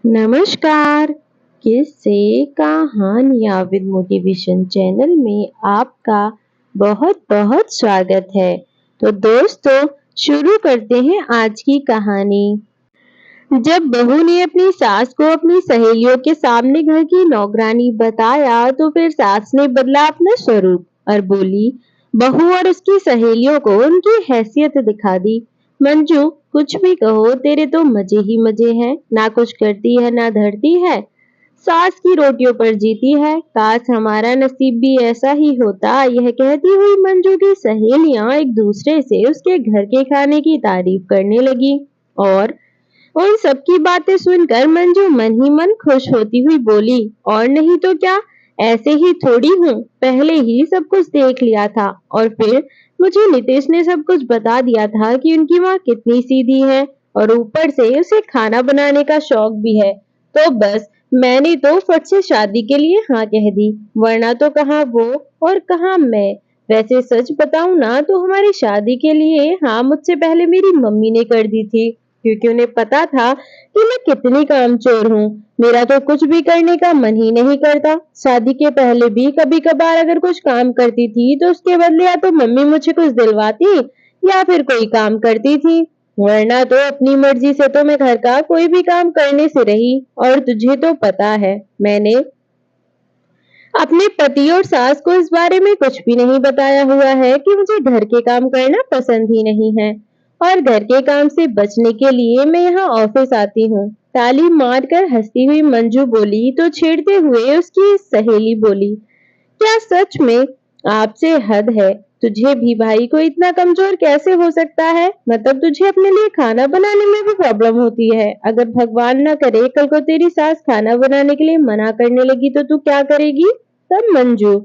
नमस्कार। किससे कहानियाँ विद मोटिवेशन चैनल में आपका बहुत बहुत स्वागत है। तो दोस्तों, शुरू करते हैं आज की कहानी। जब बहू ने अपनी सास को अपनी सहेलियों के सामने घर की नौकरानी बताया तो फिर सास ने बदला अपना स्वरूप और बोली, बहू और उसकी सहेलियों को उनकी हैसियत दिखा दी। मंजू, कुछ भी कहो, तेरे तो मजे ही मजे हैं, ना कुछ करती है ना धरती है, सास की रोटियों पर जीती है, काश हमारा नसीब भी ऐसा ही होता। यह कहती हुई मंजू की सहेलियां एक दूसरे से उसके घर के खाने की तारीफ करने लगी और उन सबकी बातें सुनकर मंजू मन ही मन खुश होती हुई बोली, और नहीं तो क्या, ऐसे ही थोड़ी हूँ, पहले ही सब कुछ देख लिया था और फिर मुझे नितेश ने सब कुछ बता दिया था कि उनकी माँ कितनी सीधी है और ऊपर से उसे खाना बनाने का शौक भी है। तो बस मैंने तो फट से शादी के लिए हाँ कह दी, वरना तो कहाँ वो और कहाँ मैं। वैसे सच बताऊं ना तो हमारी शादी के लिए हाँ मुझसे पहले मेरी मम्मी ने कर दी थी, क्योंकि उन्हें पता था कि मैं कितनी कामचोर हूँ। मेरा तो कुछ भी करने का मन ही नहीं करता। शादी के पहले भी कभी कभार अगर कुछ काम करती थी तो उसके बदले या तो मम्मी मुझे कुछ दिलवाती या फिर कोई काम करती थी, वरना तो अपनी मर्जी से तो मैं घर का कोई भी काम करने से रही। और तुझे तो पता है, मैंने अपने पति और सास को इस बारे में कुछ भी नहीं बताया हुआ है कि मुझे घर के काम करना पसंद ही नहीं है, और घर के काम से बचने के लिए मैं यहाँ ऑफिस आती हूँ। ताली मारकर हंसती हुई मंजू बोली तो छेड़ते हुए उसकी सहेली बोली, क्या सच में आपसे हद है। तुझे भी भाई को इतना कमजोर कैसे हो सकता है, मतलब तुझे अपने लिए खाना बनाने में भी प्रॉब्लम होती है। अगर भगवान ना करे कल को तेरी सास खाना बनाने के लिए मना करने लगी तो तू क्या करेगी। तब मंजू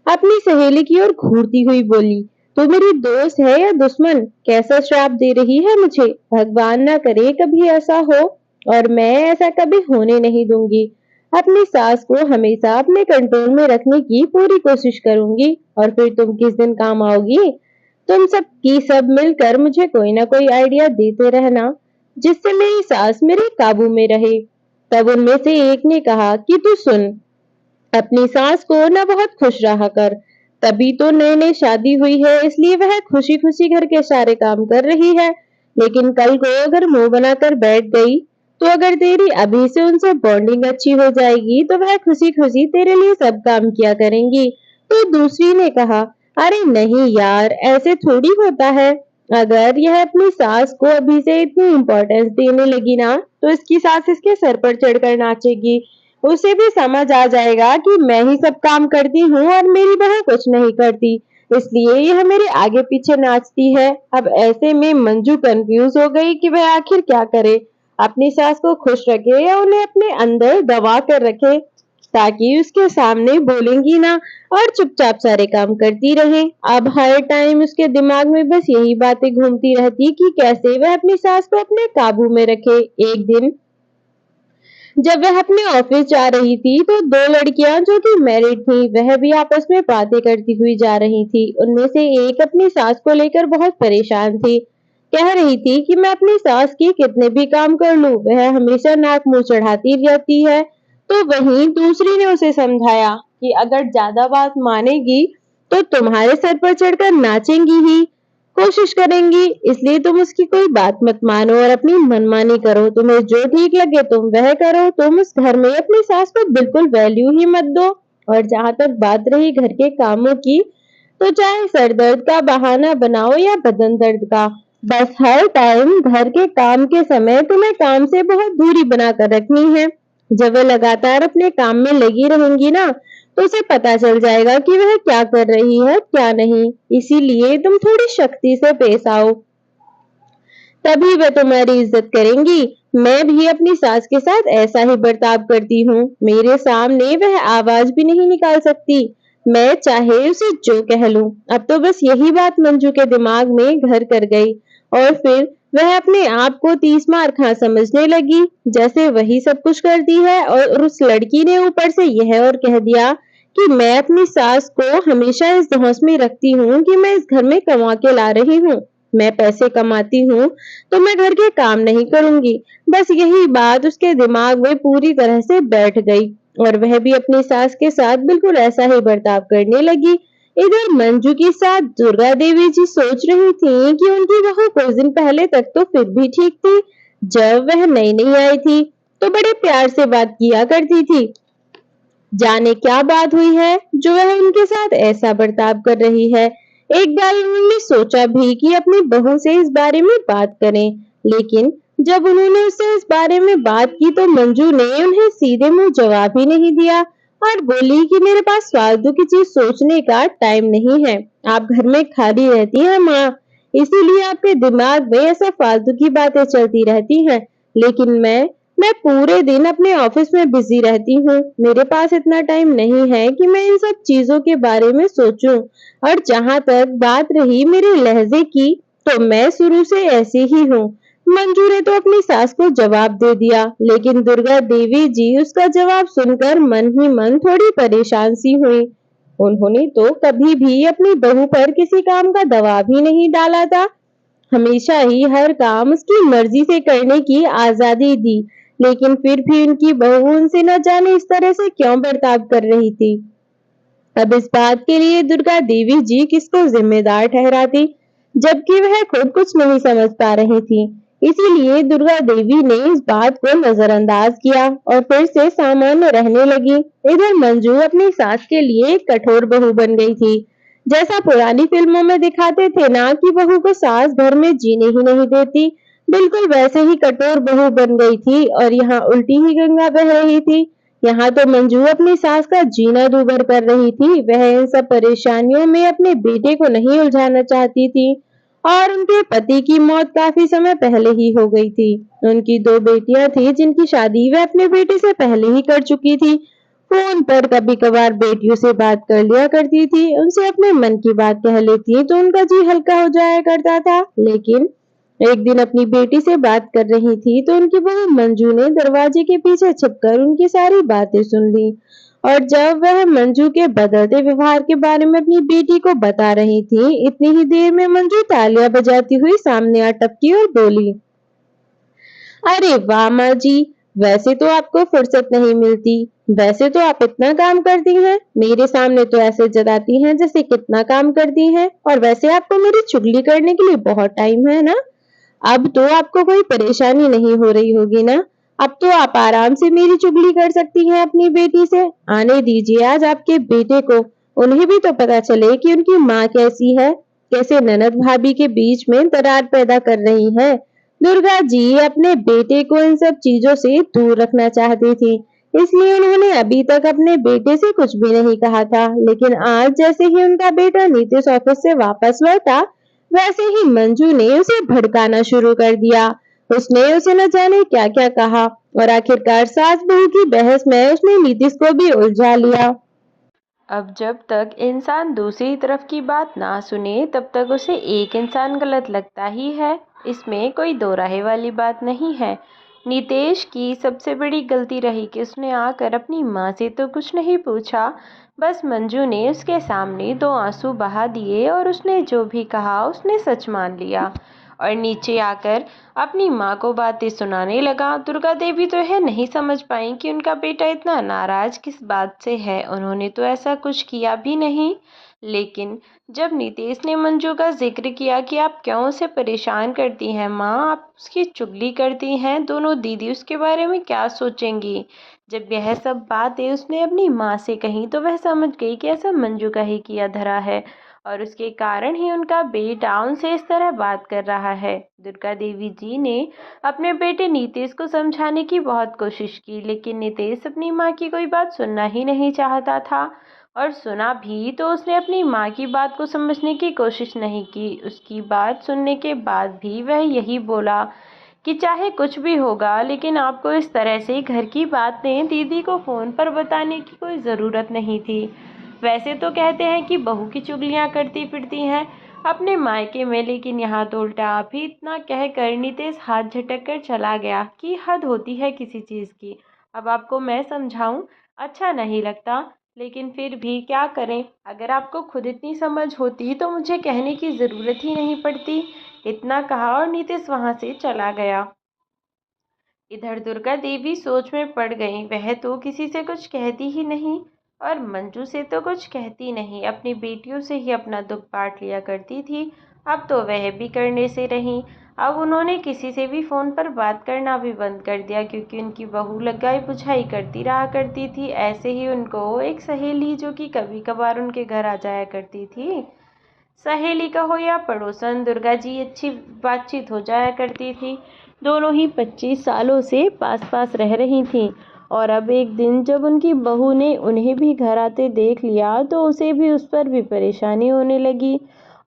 अपनी सहेली की ओर घूरती हुई बोली, तू मेरी दोस्त है या दुश्मन, कैसा श्राप दे रही है मुझे। भगवान ना करे कभी ऐसा हो, और मैं ऐसा कभी होने नहीं दूंगी। अपनी सास को हमेशा अपने कंट्रोल में रखने की पूरी कोशिश करूंगी, और फिर तुम किस दिन काम आओगी। तुम सब की सब मिलकर मुझे कोई ना कोई आइडिया देते रहना जिससे मेरी सास मेरे काबू में रहे। तब उनमें से एक ने कहा कि तू सुन, अपनी सास को ना बहुत खुश रहा कर। तभी तो नई नई शादी हुई है, इसलिए वह खुशी खुशी घर के सारे काम कर रही है। लेकिन कल को अगर मुंह बनाकर बैठ गई तो अगर तेरी अभी से उनसे बॉन्डिंग अच्छी हो जाएगी तो वह खुशी खुशी तेरे लिए सब काम किया करेंगी। तो दूसरी ने कहा, अरे नहीं यार, ऐसे थोड़ी होता है। अगर यह अपनी सास को अभी से इतनी इम्पोर्टेंस देने लगी ना तो इसकी सास इसके सर पर चढ़कर नाचेगी। उसे भी समझ आ जाएगा कि मैं ही सब काम करती हूँ और मेरी बहन कुछ नहीं करती, इसलिए यह मेरे आगे पीछे नाचती है। अब ऐसे में मंजू कंफ्यूज हो गई कि वह आखिर क्या करे, अपनी सास को खुश रखे या उन्हें अपने अंदर दबा कर रखे ताकि उसके सामने बोलेंगी ना और चुपचाप सारे काम करती रहे। अब हर टाइम उसके दिमाग में बस यही बातें घूमती रहती कि कैसे वह अपनी सास को अपने काबू में रखे। एक दिन जब वह अपने ऑफिस जा रही थी तो दो लड़कियां जो कि मैरिड थी वह भी आपस में बातें करती हुई जा रही थी। उनमें से एक अपनी सास को लेकर बहुत परेशान थी, कह रही थी कि मैं अपनी सास की कितने भी काम कर लूं वह हमेशा नाक मुंह चढ़ाती रहती है। तो वहीं दूसरी ने उसे समझाया कि अगर ज्यादा बात मानेगी तो तुम्हारे सर पर चढ़कर नाचेंगी ही कोशिश करेंगी, इसलिए तुम उसकी कोई बात मत मानो और अपनी मनमानी करो। तुम्हें जो ठीक लगे तुम वह करो। तुम उस घर में अपनी सास को बिल्कुल वैल्यू ही मत दो। और जहां तक बात रही घर के कामों की, तो चाहे सर दर्द का बहाना बनाओ या बदन दर्द का, बस हर टाइम घर के काम के समय तुम्हें काम से बहुत दूरी बनाकर रखनी है। जब वह लगातार अपने काम में लगी रहेंगी ना तो उसे पता चल जाएगा कि वह क्या कर रही है क्या नहीं। इसीलिए तुम थोड़ी शक्ति से पेश आओ, तभी वह तुम्हारी इज्जत करेंगी। मैं भी अपनी सास के साथ ऐसा ही बर्ताव करती हूँ, मेरे सामने वह आवाज भी नहीं निकाल सकती, मैं चाहे उसे जो कह लूं। अब तो बस यही बात मंजू के दिमाग में घर कर गई और फिर वह अपने आप को 30 मार खा समझने लगी, जैसे वही सब कुछ करती है। और उस लड़की ने ऊपर से यह और कह दिया कि मैं अपनी सास को हमेशा इस धौंस में रखती हूँ कि मैं इस घर में कमा के ला रही हूँ, मैं पैसे कमाती हूँ तो मैं घर के काम नहीं करूंगी। बस यही बात उसके दिमाग में पूरी तरह से बैठ गई और वह भी अपनी सास के साथ बिल्कुल ऐसा ही बर्ताव करने लगी। इधर मंजू की साथ दुर्गा देवी जी सोच रही थी कि उनकी बहू कुछ दिन पहले तक तो फिर भी ठीक थी। जब वह नई नई आई थी तो बड़े प्यार से बात किया करती थी। जाने क्या बात हुई है जो वह उनके साथ ऐसा बर्ताव कर रही है। एक बार उन्होंने सोचा भी कि अपनी बहू से इस बारे में बात करें, लेकिन जब उन्होंने उससे इस बारे में बात की तो मंजू ने उन्हें सीधे मुंह जवाब ही नहीं दिया और बोली कि मेरे पास फालतू की चीज सोचने का टाइम नहीं है। आप घर में खाली रहती हैं माँ, इसीलिए आपके दिमाग में ऐसा फालतू की बातें चलती रहती हैं। लेकिन मैं पूरे दिन अपने ऑफिस में बिजी रहती हूँ। मेरे पास इतना टाइम नहीं है कि मैं इन सब चीजों के बारे में सोचूं। और जहां तक बात रही मेरे लहजे की, तो मैं शुरू से ऐसी ही हूँ। मंजू ने तो अपनी सास को जवाब दे दिया, लेकिन दुर्गा देवी जी उसका जवाब सुनकर मन ही मन थोड़ी परेशान सी हुई। उन्होंने तो कभी भी अपनी बहू पर किसी काम का दबाव ही नहीं डाला था। हमेशा ही हर काम उसकी मर्जी से करने की आजादी दी, लेकिन फिर भी उनकी बहू उनसे न जाने इस तरह से क्यों बर्ताव कर रही थी। अब इस बात के लिए दुर्गा देवी जी किसको जिम्मेदार ठहराती, जबकि वह खुद कुछ नहीं समझ पा रही थी। इसीलिए दुर्गा देवी ने इस बात को नजरअंदाज किया और फिर से सामान्य रहने लगी। इधर मंजू अपनी सास के लिए एक कठोर बहू बन गई थी। जैसा पुरानी फिल्मों में दिखाते थे ना कि बहू को सास घर में जीने ही नहीं देती, बिल्कुल वैसे ही कठोर बहू बन गई थी और यहाँ उल्टी ही गंगा बह रही थी। यहाँ तो मंजू अपनी सास का जीना दूभर कर रही थी। वह इन सब परेशानियों में अपने बेटे को नहीं उलझाना चाहती थी और उनके पति की मौत काफी समय पहले ही हो गई थी। उनकी दो बेटियां थी जिनकी शादी वह अपने बेटे से पहले ही कर चुकी थी। फोन पर कभी कभार बेटियों से बात कर लिया करती थी, उनसे अपने मन की बात कह लेती तो उनका जी हल्का हो जाया करता था। लेकिन एक दिन अपनी बेटी से बात कर रही थी तो उनकी बहू मंजू ने दरवाजे के पीछे छिपकर उनकी सारी बातें सुन ली। और जब वह मंजू के बदलते व्यवहार के बारे में अपनी बेटी को बता रही थी, इतनी ही देर में मंजू तालियां बजाती हुई सामने आ टपकी और बोली, अरे वाह माँ जी, वैसे तो आपको फुर्सत नहीं मिलती। वैसे तो आप इतना काम करती हैं, मेरे सामने तो ऐसे जताती हैं जैसे कितना काम करती हैं, और वैसे आपको मेरी चुगली करने के लिए बहुत टाइम है ना। अब तो आपको कोई परेशानी नहीं हो रही होगी ना। अब तो आप आराम से मेरी चुगली कर सकती हैं अपनी बेटी से। आने दीजिए आज आपके बेटे को, उन्हें भी तो पता चले कि उनकी माँ कैसी है, कैसे ननद भाभी के बीच में दरार पैदा कर रही है। दुर्गा जी अपने बेटे को इन सब चीजों से दूर रखना चाहती थी, इसलिए उन्होंने अभी तक अपने बेटे से कुछ भी नहीं कहा था। लेकिन आज जैसे ही उनका बेटा नीतीश ऑफिस से वापस लौटा, वैसे ही मंजू ने उसे भड़काना शुरू कर दिया। उसने उसे न जाने क्या क्या कहा और आखिरकार सास बहू की बहस में उसने नीतीश को भी उलझा लिया। अब जब तक इंसान दूसरी तरफ की बात ना सुने तब तक उसे एक इंसान गलत लगता ही है। इसमें कोई दो राहे वाली बात नहीं है। नितेश की सबसे बड़ी गलती रही कि उसने आकर अपनी माँ से तो कुछ नहीं पूछा। बस मंजू ने उसके सामने दो आंसू बहा दिए और उसने जो भी कहा उसने सच मान लिया और नीचे आकर अपनी माँ को बातें सुनाने लगा। दुर्गा देवी तो यह नहीं समझ पाई कि उनका बेटा इतना नाराज किस बात से है। उन्होंने तो ऐसा कुछ किया भी नहीं। लेकिन जब नितेश ने मंजू का जिक्र किया कि आप क्यों उसे परेशान करती हैं माँ, आप उसकी चुगली करती हैं, दोनों दीदी उसके बारे में क्या सोचेंगी। जब यह सब बातें उसने अपनी माँ से कही तो वह समझ गई कि ऐसा मंजू का ही किया धरा है और उसके कारण ही उनका बेटा उनसे इस तरह बात कर रहा है। दुर्गा देवी जी ने अपने बेटे नीतीश को समझाने की बहुत कोशिश की, लेकिन नीतीश अपनी माँ की कोई बात सुनना ही नहीं चाहता था और सुना भी तो उसने अपनी माँ की बात को समझने की कोशिश नहीं की। उसकी बात सुनने के बाद भी वह यही बोला कि चाहे कुछ भी होगा, लेकिन आपको इस तरह से घर की बातें दीदी को फ़ोन पर बताने की कोई ज़रूरत नहीं थी। वैसे तो कहते हैं कि बहू की चुगलियाँ करती फिरती हैं अपने मायके में, लेकिन यहाँ तो उल्टा। आप ही इतना कहकर नितेश हाथ झटक कर चला गया कि हद होती है किसी चीज़ की। अब आपको मैं समझाऊं, अच्छा नहीं लगता। लेकिन फिर भी क्या करें, अगर आपको खुद इतनी समझ होती तो मुझे कहने की ज़रूरत ही नहीं पड़ती। इतना कहा और नीतीश वहाँ से चला गया। इधर दुर्गा देवी सोच में पड़ गई। वह तो किसी से कुछ कहती ही नहीं और मंजू से तो कुछ कहती नहीं, अपनी बेटियों से ही अपना दुख बांट लिया करती थी। अब तो वह भी करने से रहीं। अब उन्होंने किसी से भी फ़ोन पर बात करना भी बंद कर दिया, क्योंकि उनकी बहू लगाई बुझाई करती रहा करती थी। ऐसे ही उनको एक सहेली जो कि कभी कभार उनके घर आ जाया करती थी, सहेली का हो या पड़ोसन, दुर्गा जी अच्छी बातचीत हो जाया करती थी। दोनों ही 25 सालों से पास पास रह रही थीं और अब एक दिन जब उनकी बहू ने उन्हें भी घर आते देख लिया तो उसे भी उस पर भी परेशानी होने लगी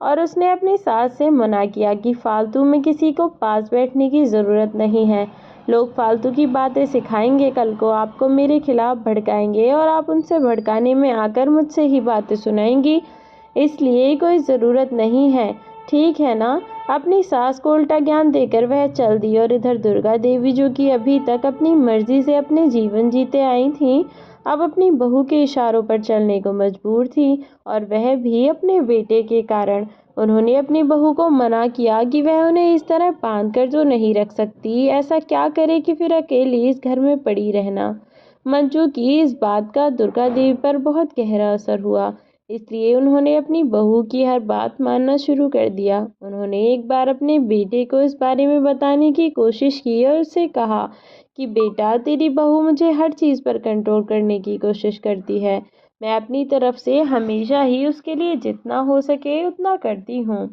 और उसने अपनी सास से मना किया कि फालतू में किसी को पास बैठने की ज़रूरत नहीं है। लोग फालतू की बातें सिखाएंगे, कल को आपको मेरे खिलाफ भड़काएंगे और आप उनसे भड़काने में आकर मुझसे ही बातें सुनाएंगी, इसलिए कोई ज़रूरत नहीं है, ठीक है ना। अपनी सास को उल्टा ज्ञान देकर वह चल दी और इधर दुर्गा देवी जो कि अभी तक अपनी मर्जी से अपने जीवन जीते आई थीं, अब अपनी बहू के इशारों पर चलने को मजबूर थी और वह भी अपने बेटे के कारण। उन्होंने अपनी बहू को मना किया कि वह उन्हें इस तरह बांध कर तो नहीं रख सकती, ऐसा क्या करे कि फिर अकेली इस घर में पड़ी रहना। मंजू की इस बात का दुर्गा देवी पर बहुत गहरा असर हुआ, इसलिए उन्होंने अपनी बहू की हर बात मानना शुरू कर दिया। उन्होंने एक बार अपने बेटे को इस बारे में बताने की कोशिश की और उससे कहा कि बेटा, तेरी बहू मुझे हर चीज़ पर कंट्रोल करने की कोशिश करती है। मैं अपनी तरफ से हमेशा ही उसके लिए जितना हो सके उतना करती हूँ,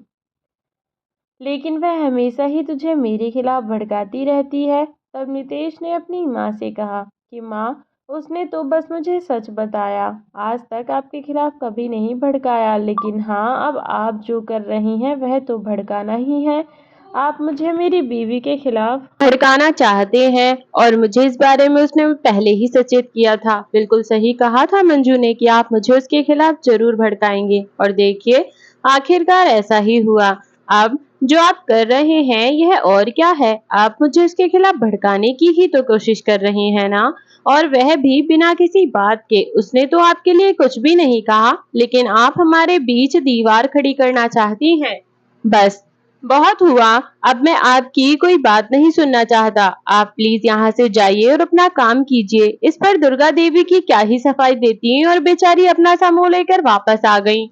लेकिन वह हमेशा ही तुझे मेरे खिलाफ भड़काती रहती है। तब नितेश ने अपनी माँ से कहा कि माँ, उसने तो बस मुझे सच बताया, आज तक आपके खिलाफ कभी नहीं भड़काया, लेकिन हाँ, अब आप जो कर रही हैं वह तो भड़काना ही है। आप मुझे मेरी बीवी के खिलाफ भड़काना चाहते हैं और मुझे इस बारे में उसने पहले ही सचेत किया था। बिल्कुल सही कहा था मंजू ने कि आप मुझे उसके खिलाफ जरूर भड़काएंगे और देखिए, आखिरकार ऐसा ही हुआ। अब जो आप कर रहे हैं यह और क्या है, आप मुझे उसके खिलाफ भड़काने की ही तो कोशिश कर रही हैं ना, और वह भी बिना किसी बात के। उसने तो आपके लिए कुछ भी नहीं कहा, लेकिन आप हमारे बीच दीवार खड़ी करना चाहती हैं। बस, बहुत हुआ। अब मैं आपकी कोई बात नहीं सुनना चाहता। आप प्लीज यहाँ से जाइए और अपना काम कीजिए। इस पर दुर्गा देवी की क्या ही सफाई देती और बेचारी अपना सा मुंह लेकर वापस आ गई।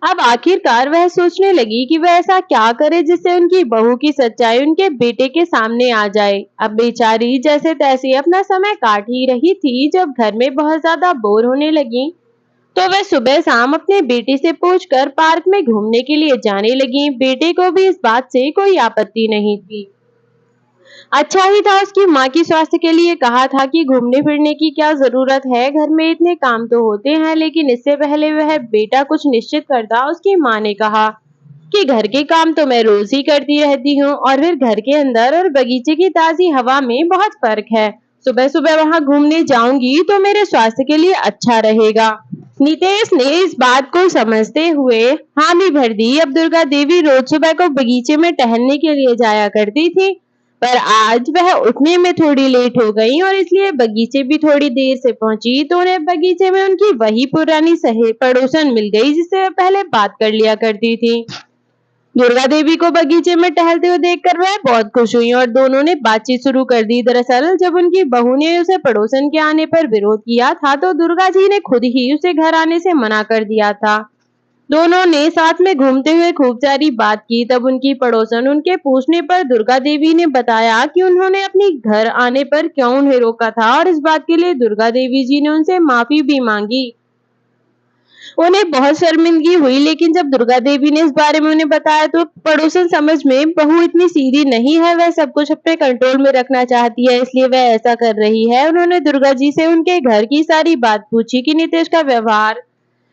अब आखिरकार वह सोचने लगी कि वह ऐसा क्या करे जिससे उनकी बहू की सच्चाई उनके बेटे के सामने आ जाए। अब बेचारी जैसे तैसे अपना समय काट ही रही थी, जब घर में बहुत ज्यादा बोर होने लगी तो वह सुबह शाम अपने बेटे से पूछकर पार्क में घूमने के लिए जाने लगी। बेटे को भी इस बात से कोई आपत्ति नहीं थी। अच्छा ही था उसकी माँ की स्वास्थ्य के लिए कहा था कि घूमने फिरने की क्या जरूरत है, घर में इतने काम तो होते हैं। लेकिन इससे पहले वह बेटा कुछ निश्चित करता, उसकी माँ ने कहा कि घर के काम तो मैं रोज ही करती रहती हूँ और फिर घर के अंदर और बगीचे की ताजी हवा में बहुत फर्क है। सुबह सुबह वहां घूमने जाऊंगी तो मेरे स्वास्थ्य के लिए अच्छा रहेगा। नितेश ने इस बात को समझते हुए हामी भर दी। अब दुर्गा देवी रोज सुबह को बगीचे में टहलने के लिए जाया करती थी, पर आज वह उठने में थोड़ी लेट हो गई और इसलिए बगीचे भी थोड़ी देर से पहुंची, तो उन्हें बगीचे में उनकी वही पुरानी सहे पड़ोसन मिल गई जिससे वह पहले बात कर लिया करती थी। दुर्गा देवी को बगीचे में टहलते हुए देखकर वह बहुत खुश हुई और दोनों ने बातचीत शुरू कर दी। दरअसल जब उनकी बहू ने उसे पड़ोसन के आने पर विरोध किया था तो दुर्गा जी ने खुद ही उसे घर आने से मना कर दिया था। दोनों ने साथ में घूमते हुए खूब सारी बात की। तब उनकी पड़ोसन उनके पूछने पर दुर्गा देवी ने बताया कि उन्होंने अपनी घर आने पर क्यों उन्हें रोका था और इस बात के लिए दुर्गा देवी जी ने उनसे माफी भी मांगी। उन्हें बहुत शर्मिंदगी हुई, लेकिन जब दुर्गा देवी ने इस बारे में उन्हें बताया तो पड़ोसन समझ में बहू इतनी सीधी नहीं है, वह सब कुछ अपने कंट्रोल में रखना चाहती है, इसलिए वह ऐसा कर रही है। उन्होंने दुर्गा जी से उनके घर की सारी बात पूछी कि नितेश का व्यवहार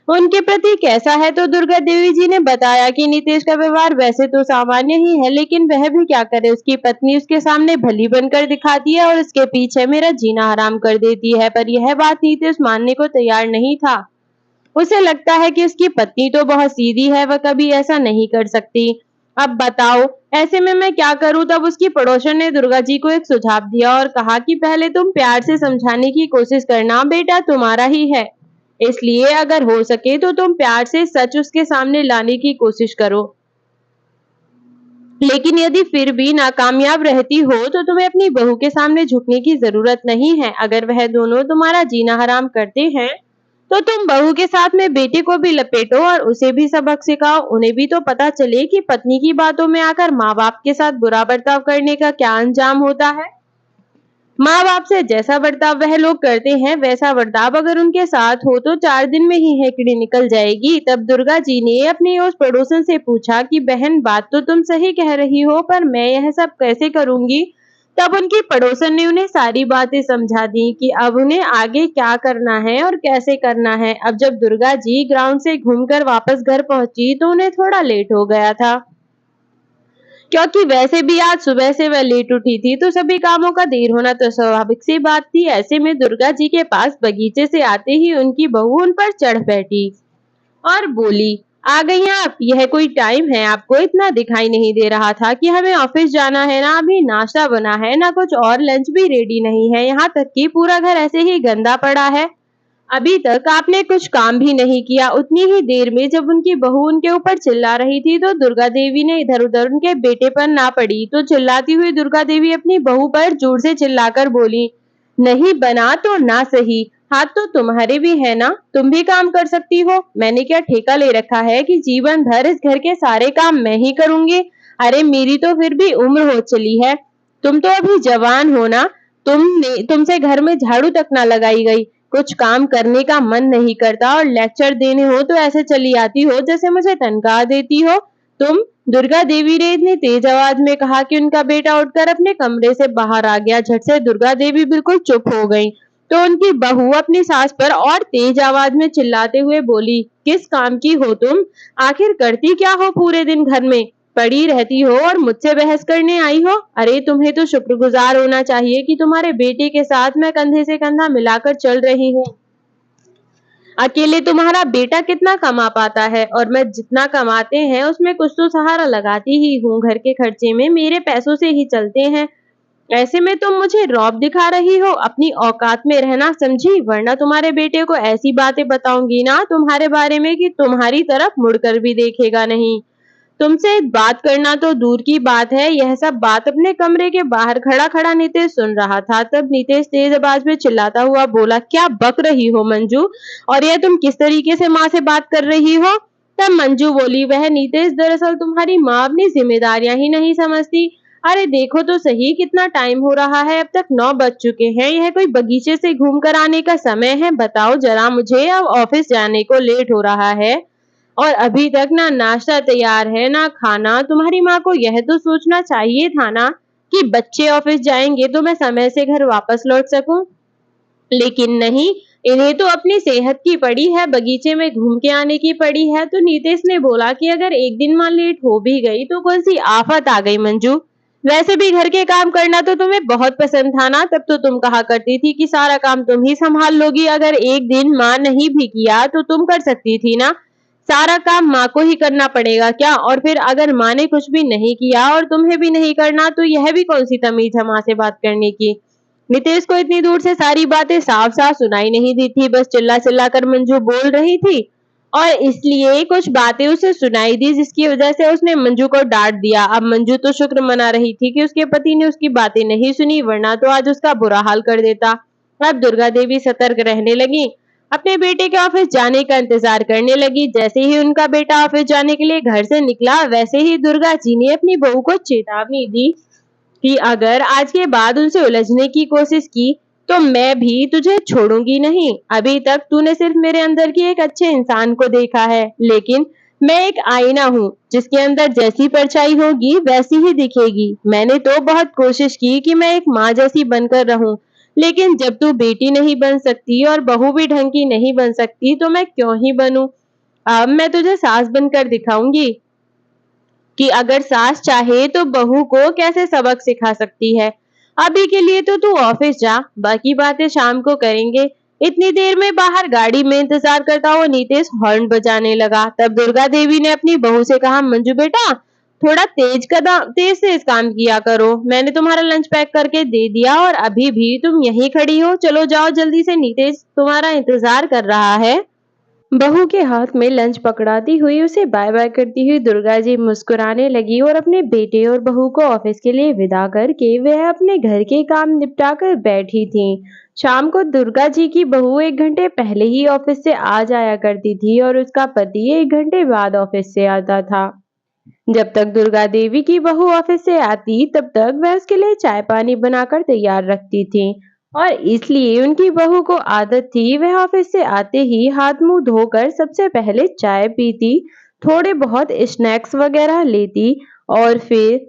उनके प्रति कैसा है, तो दुर्गा देवी जी ने बताया कि नितेश का व्यवहार वैसे तो सामान्य ही है, लेकिन वह भी क्या करे, उसकी पत्नी उसके सामने भली बनकर दिखाती है और उसके पीछे मेरा जीना हराम कर देती है। पर यह बात नितेश मानने को तैयार नहीं था। उसे लगता है कि उसकी पत्नी तो बहुत सीधी है, वह कभी ऐसा नहीं कर सकती। अब बताओ ऐसे में मैं क्या करूं। तब उसकी पड़ोसन ने दुर्गा जी को एक सुझाव दिया और कहा कि पहले तुम प्यार से समझाने की कोशिश करना, बेटा तुम्हारा ही है। इसलिए अगर हो सके तो तुम प्यार से सच उसके सामने लाने की कोशिश करो। लेकिन यदि फिर भी नाकामयाब रहती हो तो तुम्हें अपनी बहू के सामने झुकने की जरूरत नहीं है। अगर वह दोनों तुम्हारा जीना हराम करते हैं तो तुम बहू के साथ में बेटे को भी लपेटो और उसे भी सबक सिखाओ। उन्हें भी तो पता चले कि पत्नी की बातों में आकर माँ बाप के साथ बुरा बर्ताव करने का क्या अंजाम होता है। माँ बाप से जैसा बर्ताव वह लोग करते हैं वैसा बर्ताव अगर उनके साथ हो तो 4 दिन में ही हेकड़ी निकल जाएगी। तब दुर्गा जी ने अपनी उस पड़ोसन से पूछा कि बहन, बात तो तुम सही कह रही हो, पर मैं यह सब कैसे करूंगी। तब उनकी पड़ोसन ने उन्हें सारी बातें समझा दी कि अब उन्हें आगे क्या करना है और कैसे करना है। अब जब दुर्गा जी ग्राउंड से घूमकर वापस घर पहुंची तो उन्हें थोड़ा लेट हो गया था, क्योंकि वैसे भी आज सुबह से वह लेट उठी थी, तो सभी कामों का देर होना तो स्वाभाविक सी बात थी। ऐसे में दुर्गा जी के पास बगीचे से आते ही उनकी बहू उन पर चढ़ बैठी और बोली, आ गई आप? यह कोई टाइम है? आपको इतना दिखाई नहीं दे रहा था कि हमें ऑफिस जाना है ना? अभी नाश्ता बना है ना कुछ, और लंच भी रेडी नहीं है। यहाँ तक कि पूरा घर ऐसे ही गंदा पड़ा है। अभी तक आपने कुछ काम भी नहीं किया। उतनी ही देर में जब उनकी बहू उनके ऊपर चिल्ला रही थी तो दुर्गा देवी ने इधर उधर उनके बेटे पर ना पड़ी, तो चिल्लाती हुई दुर्गा देवी अपनी बहू पर जोर से चिल्लाकर बोली, नहीं बना तो ना सही, हाथ तो तुम्हारे भी है ना, तुम भी काम कर सकती हो। मैंने क्या ठेका ले रखा है कि जीवन भर इस घर के सारे काम मैं ही करूंगी? अरे मेरी तो फिर भी उम्र हो चली है, तुम तो अभी जवान हो ना। तुमसे घर में झाड़ू तक ना लगाई गई। कुछ काम करने का मन नहीं करता और लेक्चर देने हो तो ऐसे चली आती हो जैसे मुझे तनख्वाह देती हो तुम। दुर्गा देवी ने इतनी तेज आवाज में कहा कि उनका बेटा उठकर अपने कमरे से बाहर आ गया। झट से दुर्गा देवी बिल्कुल चुप हो गई तो उनकी बहू अपनी सास पर और तेज आवाज में चिल्लाते हुए बोली, किस काम की हो तुम? आखिर करती क्या हो पूरे दिन? घर में पड़ी रहती हो और मुझसे बहस करने आई हो? अरे तुम्हें तो शुक्रगुजार होना चाहिए कि तुम्हारे बेटे के साथ मैं कंधे से कंधा मिलाकर चल रही हूँ। अकेले तुम्हारा बेटा कितना कमा पाता है और मैं जितना कमाते हैं उसमें कुछ तो सहारा लगाती ही हूँ। घर के खर्चे में मेरे पैसों से ही चलते हैं। ऐसे में तुम मुझे रौब दिखा रही हो? अपनी औकात में रहना समझी, वरना तुम्हारे बेटे को ऐसी बातें बताऊंगी ना तुम्हारे बारे में कि तुम्हारी तरफ मुड़कर भी देखेगा नहीं। तुमसे बात करना तो दूर की बात है, यह सब बात अपने कमरे के बाहर खड़ा खड़ा नीतेश सुन रहा था। तब नीतेश तेज आवाज में चिल्लाता हुआ बोला, क्या बक रही हो मंजू, और यह तुम किस तरीके से माँ से बात कर रही हो? तब मंजू बोली, वह नीतेश, दरअसल तुम्हारी माँ अपनी जिम्मेदारियां ही नहीं समझती। अरे देखो तो सही कितना टाइम हो रहा है, अब तक 9 बज चुके हैं। यह कोई बगीचे से घूम कर आने का समय है? बताओ जरा मुझे, अब ऑफिस जाने को लेट हो रहा है और अभी तक ना नाश्ता तैयार है ना खाना। तुम्हारी माँ को यह तो सोचना चाहिए था ना कि बच्चे ऑफिस जाएंगे तो मैं समय से घर वापस लौट सकूं, लेकिन नहीं, इन्हें तो अपनी सेहत की पड़ी है, बगीचे में घूम के आने की पड़ी है। तो नीतेश ने बोला कि अगर एक दिन माँ लेट हो भी गई तो कौन सी आफत आ गई मंजू, वैसे भी घर के काम करना तो तुम्हें बहुत पसंद था ना। तब तो तुम कहा करती थी कि सारा काम तुम ही संभाल लोगी। अगर एक दिन माँ नहीं भी किया तो तुम कर सकती थी ना, सारा काम माँ को ही करना पड़ेगा क्या? और फिर अगर माँ ने कुछ भी नहीं किया और तुम्हें भी नहीं करना तो यह भी कौन सी तमीज है माँ से बात करने की। नितेश को इतनी दूर से सारी बातें साफ साफ सुनाई नहीं दी थी, बस चिल्ला चिल्ला कर मंजू बोल रही थी और इसलिए कुछ बातें उसे सुनाई दी जिसकी वजह से उसने मंजू को डांट दिया। अब मंजू तो शुक्र मना रही थी कि उसके पति ने उसकी बातें नहीं सुनी, वरना तो आज उसका बुरा हाल कर देता। अब दुर्गा देवी सतर्क रहने लगी, अपने बेटे के ऑफिस जाने का इंतजार करने लगी। जैसे ही उनका बेटा ऑफिस जाने के लिए घर से निकला वैसे ही दुर्गा जी ने अपनी बहू को चेतावनी दी कि अगर आज के बाद उनसे उलझने की कोशिश की तो मैं भी तुझे छोड़ूंगी नहीं। अभी तक तूने सिर्फ मेरे अंदर की एक अच्छे इंसान को देखा है, लेकिन मैं एक आईना हूँ जिसके अंदर जैसी परछाई होगी वैसी ही दिखेगी। मैंने तो बहुत कोशिश की कि मैं एक माँ जैसी बनकर रहूं, लेकिन जब तू बेटी नहीं बन सकती और बहू भी ढंग की नहीं बन सकती तो मैं क्यों ही बनूं। अब मैं तुझे सास बनकर दिखाऊंगी कि अगर सास चाहे तो बहू को कैसे सबक सिखा सकती है। अभी के लिए तो तू ऑफिस जा, बाकी बातें शाम को करेंगे। इतनी देर में बाहर गाड़ी में इंतजार करता हुआ नीतेश हॉर्न बजाने लगा। तब दुर्गा देवी ने अपनी बहू से कहा, मंजू बेटा, थोड़ा तेज से इस काम किया करो। मैंने तुम्हारा लंच पैक करके दे दिया और अभी भी तुम यहीं खड़ी हो। चलो जाओ जल्दी से, नीतेश तुम्हारा इंतजार कर रहा है। बहू के हाथ में लंच पकड़ाती हुई उसे बाय बाय करती हुई दुर्गा जी मुस्कुराने लगी और अपने बेटे और बहू को ऑफिस के लिए विदा करके वह अपने घर के काम निपटाकर बैठी थी। शाम को दुर्गा जी की बहू 1 घंटे पहले ही ऑफिस से आ जाया करती थी और उसका पति 1 घंटे बाद ऑफिस से आता था। जब तक दुर्गा देवी की बहू ऑफिस से आती तब तक वह उसके लिए चाय पानी बनाकर तैयार रखती थी और इसलिए उनकी बहू को आदत थी वह ऑफिस से आते ही हाथ मुंह धोकर सबसे पहले चाय पीती, थोड़े बहुत स्नैक्स वगैरह लेती और फिर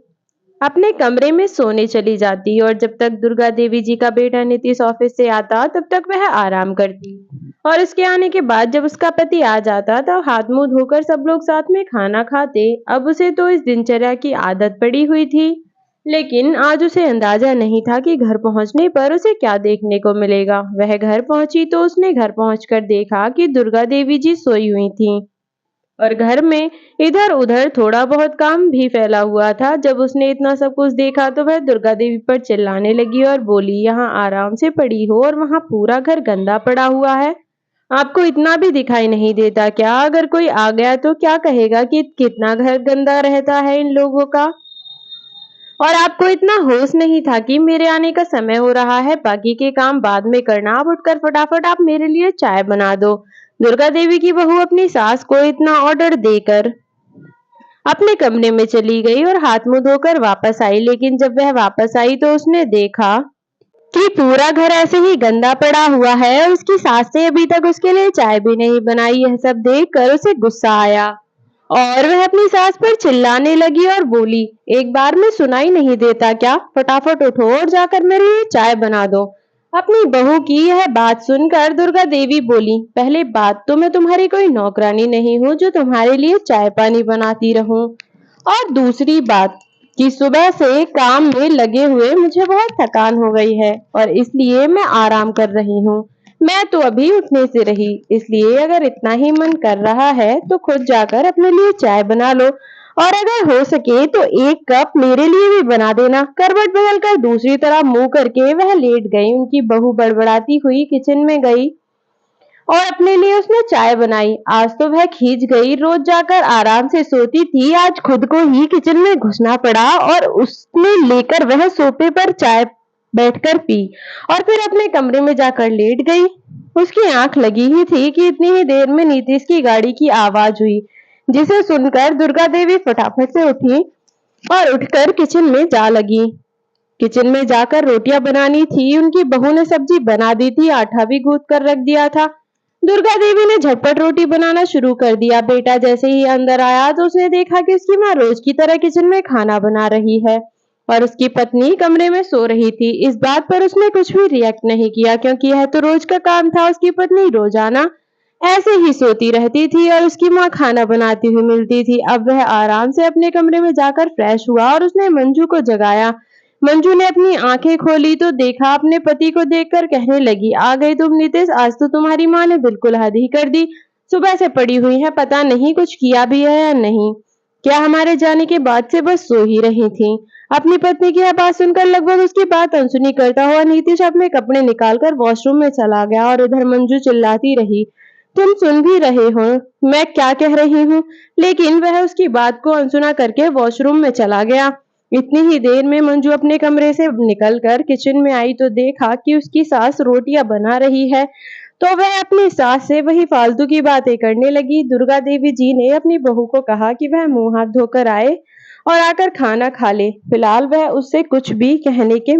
अपने कमरे में सोने चली जाती और जब तक दुर्गा देवी जी का बेटा नीतीश ऑफिस से आता तब तक वह आराम करती और उसके आने के बाद जब उसका पति आ जाता तब हाथ मुंह धोकर सब लोग साथ में खाना खाते। अब उसे तो इस दिनचर्या की आदत पड़ी हुई थी, लेकिन आज उसे अंदाजा नहीं था कि घर पहुंचने पर उसे क्या देखने को मिलेगा। वह घर पहुंची तो उसने घर पहुंचकर देखा कि दुर्गा देवी जी सोई हुई थीं और घर में इधर-उधर थोड़ा बहुत काम भी फैला हुआ था। जब उसने इतना सब कुछ देखा तो वह दुर्गा देवी पर चिल्लाने लगी और बोली, यहाँ आराम से पड़ी हो और वहाँ पूरा घर गंदा पड़ा हुआ है। आपको इतना भी दिखाई नहीं देता क्या? अगर कोई आ गया तो क्या कहेगा कि कितना घर गंदा रहता है इन लोगों का? और आपको इतना होश नहीं था कि मेरे आने का समय हो रहा है, बाकी के काम बाद में करना। आप उठकर फटाफट आप मेरे लिए चाय बना दो। दुर्गा देवी की बहू अपनी सास को इतना ऑर्डर देकर अपने कमरे में चली गई और हाथ मुंह धोकर वापस आई, लेकिन जब वह वापस आई तो उसने देखा कि पूरा घर ऐसे ही गंदा पड़ा हुआ है और उसकी सास ने अभी तक उसके लिए चाय भी नहीं बनाई। यह सब देखकर उसे गुस्सा आया और वह अपनी सास पर चिल्लाने लगी और बोली, एक बार में सुनाई नहीं देता क्या? फटाफट उठो और जाकर मेरे लिए चाय बना दो। अपनी बहू की यह बात सुनकर दुर्गा देवी बोली, पहले बात तो मैं तुम्हारी कोई नौकरानी नहीं हूँ जो तुम्हारे लिए चाय पानी बनाती रहूं, और दूसरी बात कि सुबह से काम में लगे हुए मुझे बहुत थकान हो गई है और इसलिए मैं आराम कर रही हूँ। मैं तो अभी उठने से रही, इसलिए अगर इतना ही मन कर रहा है तो खुद जाकर अपने लिए चाय बना लो और अगर हो सके तो 1 कप मेरे लिए भी बना देना। करवट बदलकर दूसरी तरफ मुंह करके वह लेट गई। उनकी बहू बड़बड़ाती हुई किचन में गई और अपने लिए उसने चाय बनाई। आज तो वह खींच गई, रोज जाकर आराम से सोती थी, आज खुद को ही किचन में घुसना पड़ा और उसने लेकर वह सोफे पर चाय बैठकर पी और फिर अपने कमरे में जाकर लेट गई। उसकी आंख लगी ही थी कि इतनी ही देर में नीतीश की गाड़ी की आवाज हुई, जिसे सुनकर दुर्गा देवी फटाफट से उठी और उठकर किचन में जा लगी। किचन में जाकर रोटियां बनानी थी। उनकी बहू ने सब्जी बना दी थी, आटा भी गूंथ कर रख दिया था। दुर्गा देवी ने झटपट रोटी बनाना शुरू कर दिया। बेटा जैसे ही अंदर आया तो उसने देखा कि उसकी माँ रोज की तरह किचन में खाना बना रही है और उसकी पत्नी कमरे में सो रही थी। इस बात पर उसने कुछ भी रिएक्ट नहीं किया क्योंकि यह तो रोज का काम था। उसकी पत्नी रोजाना ऐसे ही सोती रहती थी और उसकी माँ खाना बनाती हुई मिलती थी। अब वह आराम से अपने कमरे में जाकर फ्रेश हुआ और उसने मंजू को जगाया। मंजू ने अपनी आंखें खोली तो देखा अपने पति को देखकर कहने लगी, आ गई तुम नीतीश, आज तो तुम्हारी माँ ने बिल्कुल हद ही कर दी। सुबह से पड़ी हुई है, पता नहीं कुछ किया भी है या नहीं। क्या हमारे जाने के बाद से बस सो ही रही थी? अपनी पत्नी की यह बात सुनकर लगभग उसकी बात अनसुनी करता हुआ नीतीश अपने कपड़े निकालकर वॉशरूम में चला गया और इधर मंजू चिल्लाती रही, तुम सुन भी रहे हो मैं क्या कह रही हूँ? लेकिन वह उसकी बात को अनसुना करके वॉशरूम में चला गया। इतनी ही देर में मंजू अपने कमरे से निकलकर किचन में आई तो देखा कि उसकी सास रोटियां बना रही है, तो वह अपनी सास से वही फालतू की बातें करने लगी। दुर्गा देवी जी ने अपनी बहू को कहा कि वह मुंह हाथ धोकर आए और आकर खाना खा ले। फिलहाल वह उससे कुछ भी कहने के